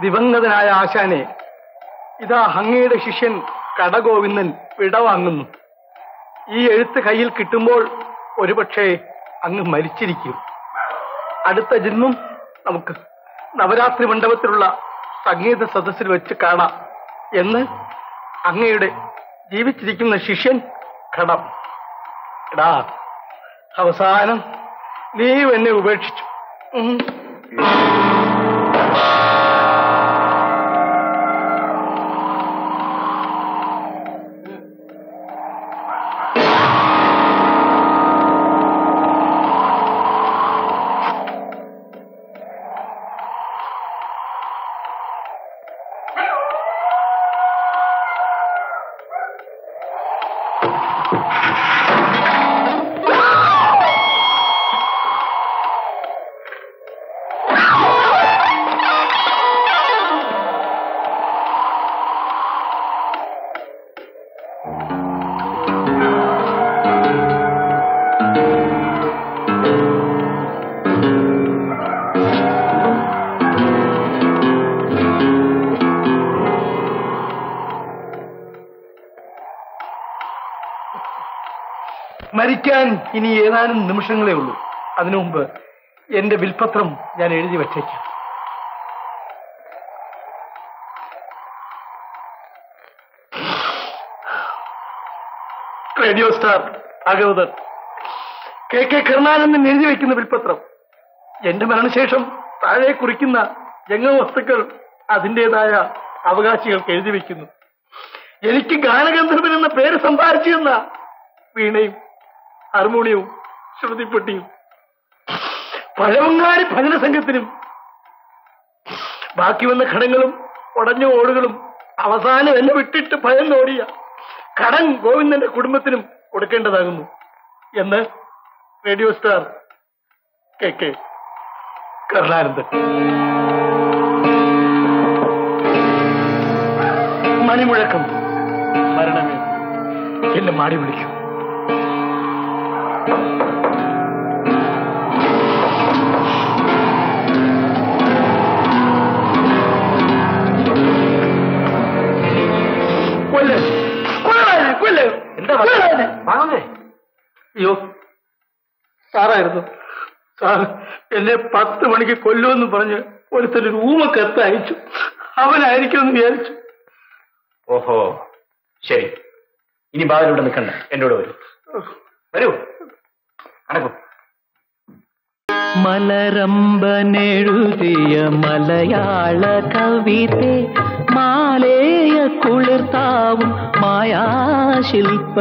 ദിവംഗതനായ ആശാനെ ഇതാ അങ്ങയുടെ ശിഷ്യൻ കടഗോവിന്ദൻ വിടവാങ്ങുന്നു. ഈ എഴുത്ത് കയ്യിൽ കിട്ടുമ്പോൾ ഒരുപക്ഷെ അങ്ങ് മരിച്ചിരിക്കും. അടുത്ത ജന്മം നമുക്ക് നവരാത്രി മണ്ഡപത്തിലുള്ള സംഗീത സദസ്സിൽ വെച്ച് കാണാം എന്ന് അങ്ങയുടെ ജീവിച്ചിരിക്കുന്ന ശിഷ്യൻ ഘടം. എടാ, അവസാനം നീ എന്നെ ഉപേക്ഷിച്ചു. മരിക്കാൻ ഇനി ഏതാനും നിമിഷങ്ങളേ ഉള്ളൂ. അതിനു മുമ്പ് എന്റെ വിൽപത്രം ഞാൻ എഴുതി വച്ചേക്കാം. റേഡിയോ സ്റ്റാർ ഭാഗവതർ കെ കരുണാനന്ദൻ എഴുതി വയ്ക്കുന്ന വിൽപത്രം. എന്റെ മരണശേഷം താഴെ കുറിക്കുന്ന ജംഗമവസ്തുക്കൾ അതിൻ്റെതായ അവകാശികൾക്ക് എഴുതി വയ്ക്കുന്നു. എനിക്ക് ഗാനഗന്ധർവൻ എന്ന പേര് സമ്പാദിച്ചു തന്ന വീണയും ഹാർമോണിയവും ശ്രുതിപ്പെട്ടിയും പഴവങ്ങാടി ഭജന സംഘത്തിനും ബാക്കി വന്ന ഘടങ്ങളും ഉടഞ്ഞ ഓടുകളും അവസാനം എന്നെ വിട്ടിട്ട് ഭയം നോടിയ കടൻ ഗോവിന്ദന്റെ കുടുംബത്തിനും കൊടുക്കേണ്ടതാകുന്നു എന്ന് റേഡിയോ സ്റ്റാർ കെ കരുണാനന്ദൻ. മണിമുഴക്കം മരണമേ എന്നെ മാടി വിളിക്കൂ. അയ്യോ, സാറായിരുന്നു സാർ. എന്നെ 10 മണിക്ക് കൊല്ലുമെന്ന് പറഞ്ഞ് ഒരുത്തൊരു ഊമക്കത്ത് അയച്ചു. അവനായിരിക്കുമെന്ന് വിചാരിച്ചു. ഓഹോ, ശരി. ഇനി ബാബിലൂടെ നിൽക്കണ്ട, എന്റെ കൂടെ വരൂ. വരൂ, അടക്കും. മലരമ്പനെഴുതിയ മലയാള കവിതേ മാലേയ കുളിർത്താവും മായാശില്പ